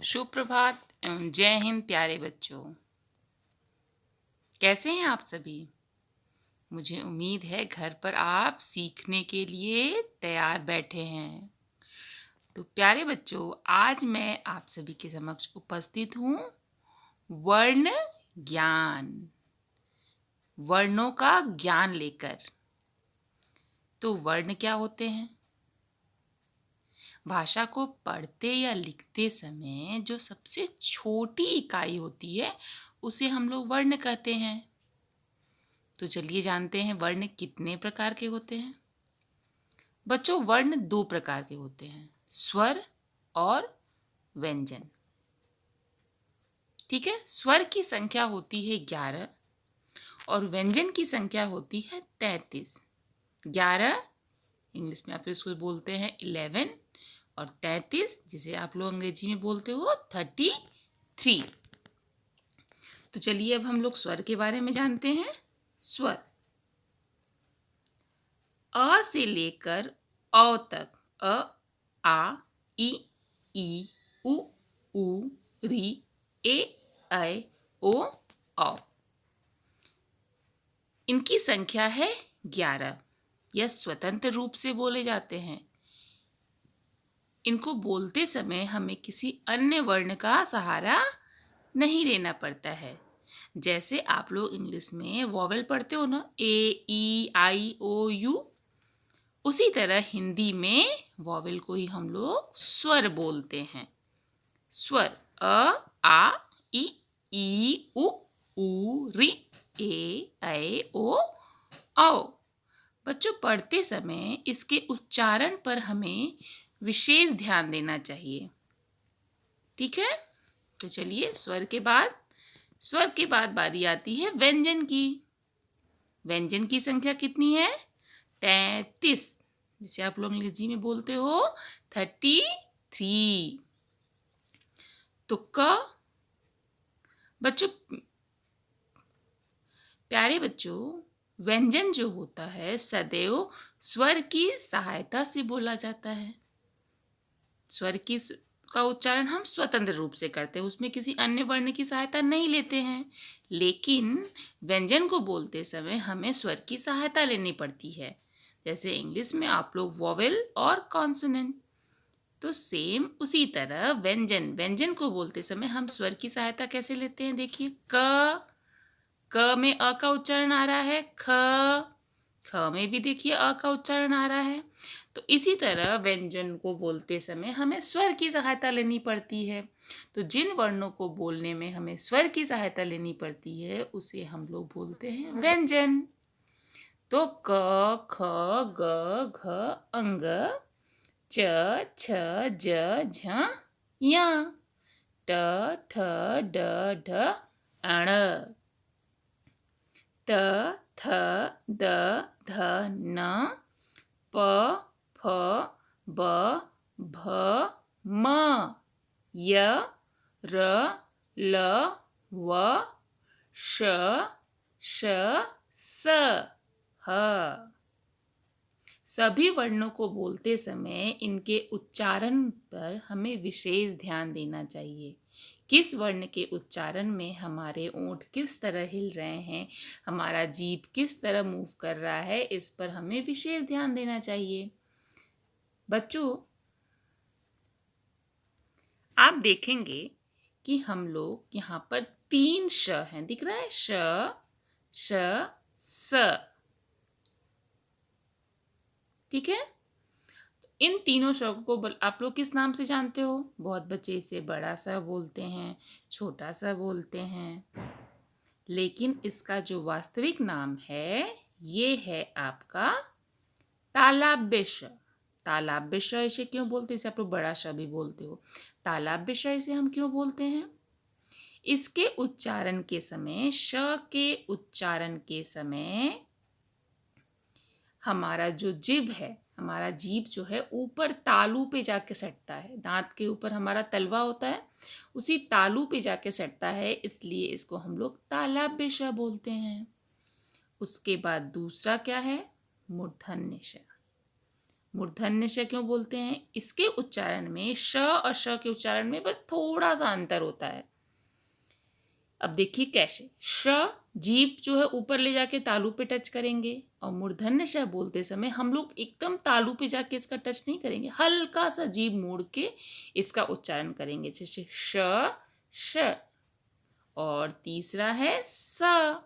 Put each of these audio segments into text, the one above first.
सुप्रभात एवं जय हिंद प्यारे बच्चों। कैसे हैं आप सभी? मुझे उम्मीद है घर पर आप सीखने के लिए तैयार बैठे हैं। तो प्यारे बच्चों, आज मैं आप सभी के समक्ष उपस्थित हूँ वर्ण ज्ञान, वर्णों का ज्ञान लेकर। तो वर्ण क्या होते हैं? भाषा को पढ़ते या लिखते समय जो सबसे छोटी इकाई होती है उसे हम लोग वर्ण कहते हैं। तो चलिए जानते हैं वर्ण कितने प्रकार के होते हैं। बच्चों, वर्ण दो प्रकार के होते हैं, स्वर और व्यंजन। ठीक है, स्वर की संख्या होती है 11 और व्यंजन की संख्या होती है 33। 11 इंग्लिश में आप इसको बोलते हैं 11 और 33 जिसे आप लोग अंग्रेजी में बोलते हो 33। तो चलिए अब हम लोग स्वर के बारे में जानते हैं। स्वर अ से लेकर औ तक, अ, आ, ई, उ, री, ए, ऐ, ओ, औ। इनकी संख्या है 11। यह स्वतंत्र रूप से बोले जाते हैं। इनको बोलते समय हमें किसी अन्य वर्ण का सहारा नहीं लेना पड़ता है। जैसे आप लोग इंग्लिश में वॉवेल पढ़ते हो ना, ए, ई, आई, ओ, यू, उसी तरह हिंदी में वॉवेल को ही हम लोग स्वर बोलते हैं। स्वर अ, आ, ई, उ, री, ए, ऐ, ओ, औ। बच्चों, पढ़ते समय इसके उच्चारण पर हमें विशेष ध्यान देना चाहिए। ठीक है, तो चलिए स्वर के बाद बारी आती है व्यंजन की। व्यंजन की संख्या कितनी है? 33, जिसे आप लोग अंग्रेजी में बोलते हो 33। तो बच्चों, प्यारे बच्चों, व्यंजन जो होता है सदैव स्वर की सहायता से बोला जाता है। स्वर का उच्चारण हम स्वतंत्र रूप से करते हैं, उसमें किसी अन्य वर्ण की सहायता नहीं लेते हैं। लेकिन व्यंजन को बोलते समय हमें स्वर की सहायता लेनी पड़ती है। जैसे इंग्लिश में आप लोग वॉवेल और कॉन्सोनेंट, तो सेम उसी तरह व्यंजन को बोलते समय हम स्वर की सहायता कैसे लेते हैं? देखिए, क में अ का उच्चारण आ रहा है, ख में भी देखिए अ का उच्चारण आ रहा है। तो इसी तरह व्यंजन को बोलते समय हमें स्वर की सहायता लेनी पड़ती है। तो जिन वर्णों को बोलने में हमें स्वर की सहायता लेनी पड़ती है उसे हम लोग बोलते हैं व्यंजन। तो क, ख, ग, घ, अंग, च, छ, ज, झ, य, ट, ठ, ड, ढ, अण, त, थ, द, ध, न, प, फ, ब, भ, म, य, र, ल, व, श, श, स, ह। सभी वर्णों को बोलते समय इनके उच्चारण पर हमें विशेष ध्यान देना चाहिए। किस वर्ण के उच्चारण में हमारे ओंठ किस तरह हिल रहे हैं, हमारा जीभ किस तरह मूव कर रहा है, इस पर हमें विशेष ध्यान देना चाहिए। बच्चों, आप देखेंगे कि हम लोग यहाँ पर 3 श हैं, दिख रहा है? श, श, स। ठीक है, इन तीनों शब्द को आप लोग किस नाम से जानते हो? बहुत बच्चे इसे बड़ा सा बोलते हैं, छोटा सा बोलते हैं, लेकिन इसका जो वास्तविक नाम है ये है आपका तालाब्य श। तालाब्य श इसे क्यों बोलते हैं? इसे आप लोग बड़ा श भी बोलते हो। तालाब्य श इसे हम क्यों बोलते हैं? इसके उच्चारण के समय, श के उच्चारण के समय हमारा जो जीभ है, हमारा जीभ जो है ऊपर तालू पे जाके सटता है। दांत के ऊपर हमारा तलवा होता है, उसी तालू पे जाके सटता है, इसलिए इसको हम लोग तालाब्य श बोलते हैं। उसके बाद दूसरा क्या है? मूर्धन्य श। मूर्धन्य श क्यों बोलते हैं? इसके उच्चारण में श और श के उच्चारण में बस थोड़ा सा अंतर होता है। अब देखिए कैसे। श जीभ जो है ऊपर ले जाके तालू पे टच करेंगे, और मूर्धन्य श बोलते समय हम लोग एकदम तालू पे जाके इसका टच नहीं करेंगे, हल्का सा जीभ मोड़ के इसका उच्चारण करेंगे, जैसे श श। और तीसरा है स,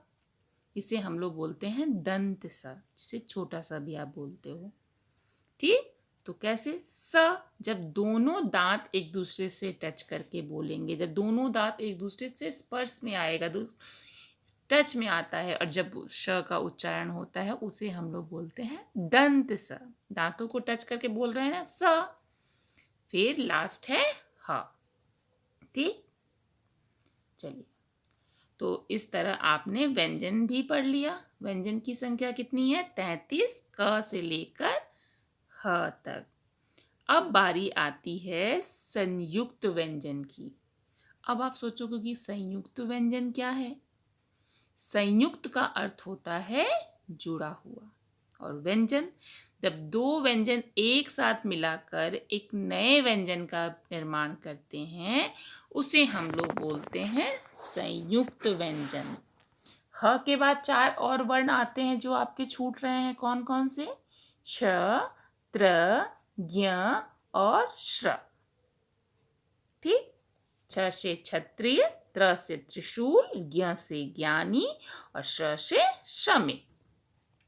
इसे हम लोग बोलते हैं दंत स, जिसे छोटा सा भी आप बोलते हो। ठीक, तो कैसे? स, जब दोनों दांत एक दूसरे से टच करके बोलेंगे, जब दोनों दांत एक दूसरे से स्पर्श में आएगा, टच में आता है, और जब श का उच्चारण होता है उसे हम लोग बोलते हैं दंत स। दांतों को टच करके बोल रहे हैं ना, स। फिर लास्ट है ह। ठीक, चलिए, तो इस तरह आपने व्यंजन भी पढ़ लिया। व्यंजन की संख्या कितनी है? 33, क से लेकर ह तक। अब बारी आती है संयुक्त व्यंजन की। अब आप सोचोगे कि संयुक्त व्यंजन क्या है? संयुक्त का अर्थ होता है जुड़ा हुआ, और व्यंजन, जब दो व्यंजन एक साथ मिलाकर एक नए व्यंजन का निर्माण करते हैं, उसे हम लोग बोलते हैं संयुक्त व्यंजन। ह के बाद 4 और वर्ण आते हैं जो आपके छूट रहे हैं, कौन कौन से? छ, त्र, ज्ञ और श्र। ठीक, छ से क्षत्रिय, त्र से त्रिशूल, ज्ञ से ज्ञानी और श्र से श्रमिक।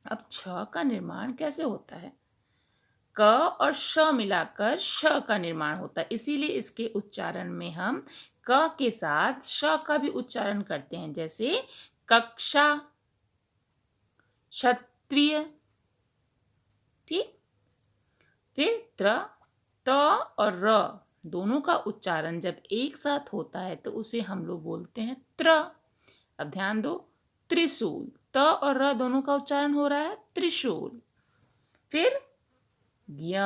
अब छ का निर्माण कैसे होता है? क और श मिलाकर श का निर्माण होता है, इसीलिए इसके उच्चारण में हम क के साथ श का भी उच्चारण करते हैं, जैसे कक्षा, क्षत्रिय। ठीक, फिर त्र, त और र दोनों का उच्चारण जब एक साथ होता है तो उसे हम लोग बोलते हैं त्र। अब ध्यान दो, त्रिशूल, त और र दोनों का उच्चारण हो रहा है त्रिशूल। फिर ज्ञ,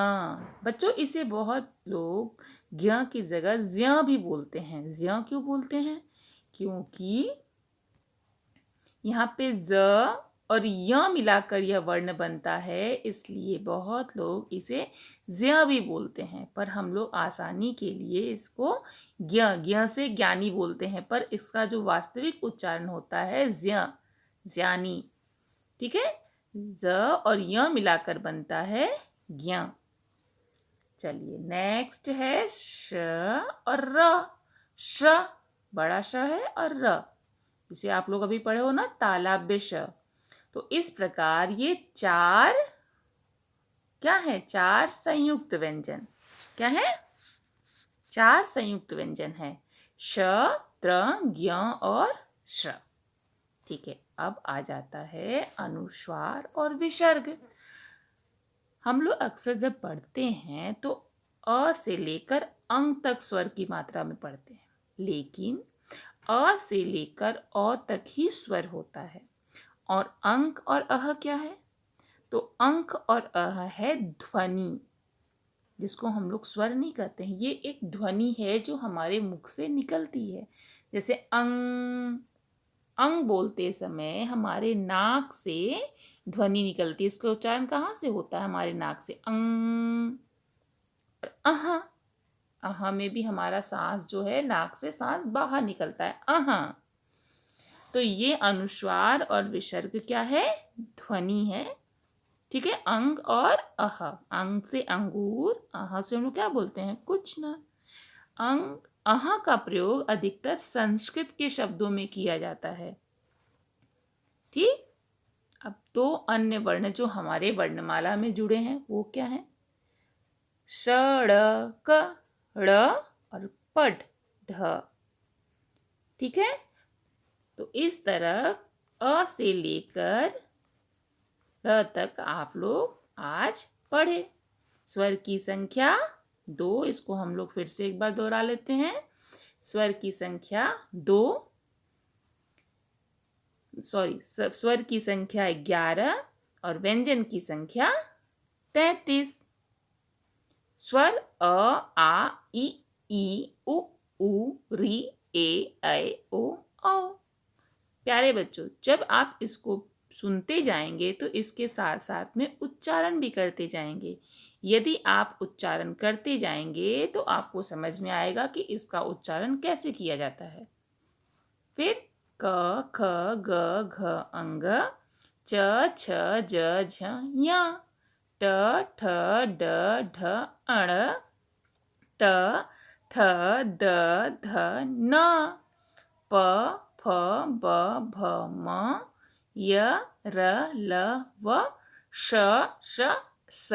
बच्चों इसे बहुत लोग ज्ञ की जगह ज्ञ भी बोलते हैं। ज्ञ क्यों बोलते हैं? क्योंकि यहाँ पे ज और य मिलाकर यह वर्ण बनता है, इसलिए बहुत लोग इसे ज्ञ भी बोलते हैं, पर हम लोग आसानी के लिए इसको ज्ञ, ज्ञ से ज्ञानी बोलते हैं, पर इसका जो वास्तविक उच्चारण होता है ज्ञ, ज्ञानी। ठीक है, ज और य मिलाकर बनता है ज्ञ। चलिए, नेक्स्ट है श और र। श बड़ा श है, और र जिसे आप लोग अभी पढ़े हो ना, तालाब्य श। तो इस प्रकार ये 4 क्या है? 4 संयुक्त व्यंजन। क्या है? 4 संयुक्त व्यंजन है, श, त्र, ज्ञ और श्र। ठीक है, अब आ जाता है अनुस्वार और विसर्ग। हम लोग अक्सर जब पढ़ते हैं तो अ से लेकर अंग तक स्वर की मात्रा में पढ़ते हैं, लेकिन अ से लेकर अ तक ही स्वर होता है, और अंक और अह क्या है? तो अंक और अह है ध्वनि, जिसको हम लोग स्वर नहीं कहते हैं, ये एक ध्वनि है जो हमारे मुख से निकलती है। जैसे अंग, अंग बोलते समय हमारे नाक से ध्वनि निकलती है, इसका उच्चारण कहाँ से होता है? हमारे नाक से, अंग। और अह, अह में भी हमारा सांस जो है, नाक से सांस बाहर निकलता है, अह। तो ये अनुस्वार और विसर्ग क्या है? ध्वनि है। ठीक है, अंग और अह। अंग से अंगूर, अह से हम लोग क्या बोलते हैं? कुछ ना। अंग, अह का प्रयोग अधिकतर संस्कृत के शब्दों में किया जाता है। ठीक, अब 2 अन्य वर्ण जो हमारे वर्णमाला में जुड़े हैं वो क्या है? ष, ड़, क, ड़ और पढ़, ढ। ठीक है, तो इस तरह अ से लेकर र तक आप लोग आज पढ़े। स्वर की संख्या 2, इसको हम लोग फिर से एक बार दोहरा लेते हैं। स्वर की संख्या 2, स्वर की संख्या 11 और व्यंजन की संख्या 33। स्वर अ, आ, ई, उ, री, ए, ऐ, ओ, औ। प्यारे बच्चों, जब आप इसको सुनते जाएंगे तो इसके साथ साथ में उच्चारण भी करते जाएंगे। यदि आप उच्चारण करते जाएंगे तो आपको समझ में आएगा कि इसका उच्चारण कैसे किया जाता है। फिर क ख ग घ अंग, च छ ज झ ञ, ट ठ ड ढ अण, त थ द ध न, प फ ब भ म, य र ल व, श श स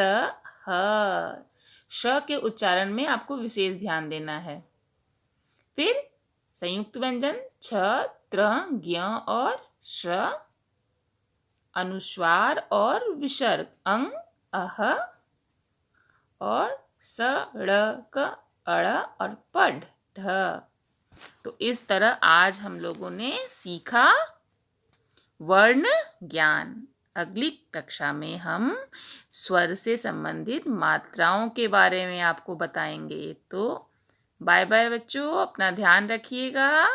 ह। श के उच्चारण में आपको विशेष ध्यान देना है। फिर संयुक्त व्यंजन छ, त्र, ज्ञ और श, अनुस्वार और विसर्ग अंग, अह और स, ड़, क, अड़ और पढ़, ढ। तो इस तरह आज हम लोगों ने सीखा वर्ण ज्ञान। अगली कक्षा में हम स्वर से संबंधित मात्राओं के बारे में आपको बताएंगे। तो बाय बाय बच्चों, अपना ध्यान रखिएगा।